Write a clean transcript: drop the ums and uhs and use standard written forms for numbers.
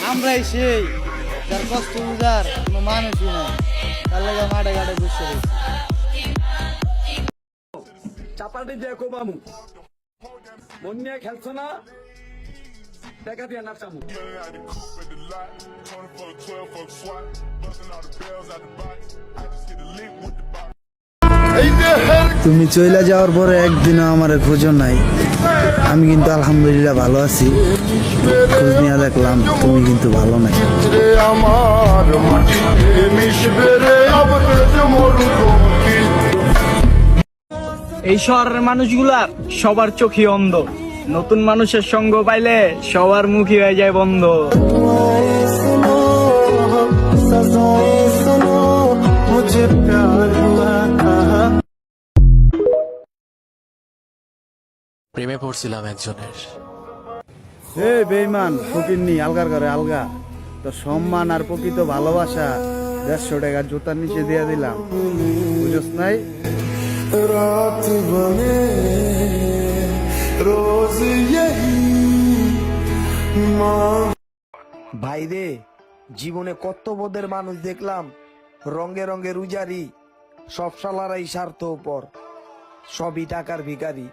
আমরাই সেই যার কষ্ট বুঝার কোনো মানুষই নাই, তার লাগে মাঠে ঘাটে বসে রয়েছে। চাপাটি দিয়ে কোবামু মন নিয়ে খেলছো না, দেখা দিয়ে নাচামু। তুমি চলে যাওয়ার পরে একদিনও আমার খোঁজও নাই। আমি কিন্তু আলহামদুলিল্লাহ ভালো আছি। খোঁজ নিয়ে দেখলাম তুমি কিন্তু ভালো নাই। এই শহরের মানুষগুলার সবার চোখই অন্ধ, নতুন মানুষের সঙ্গ পাইলে সবার মুখই হয়ে যায় বন্ধ। প্রেমে পড়ছিলাম একজনের। হে বেঈমান ফকিন্নি, আলগার করে আলগা। তো সম্মান আর প্রকৃত ভালোবাসা 150 টাকার জুতার নিচে দিয়ে দিলাম, বুঝছ নাই? रात बने रोज यही ভাই রে, জীবনে কত পদের মানুষ দেখলাম, রঙে রঙে রুজারি, সব সালারাই স্বার্থ উপর, সবই টাকার ভিখারি।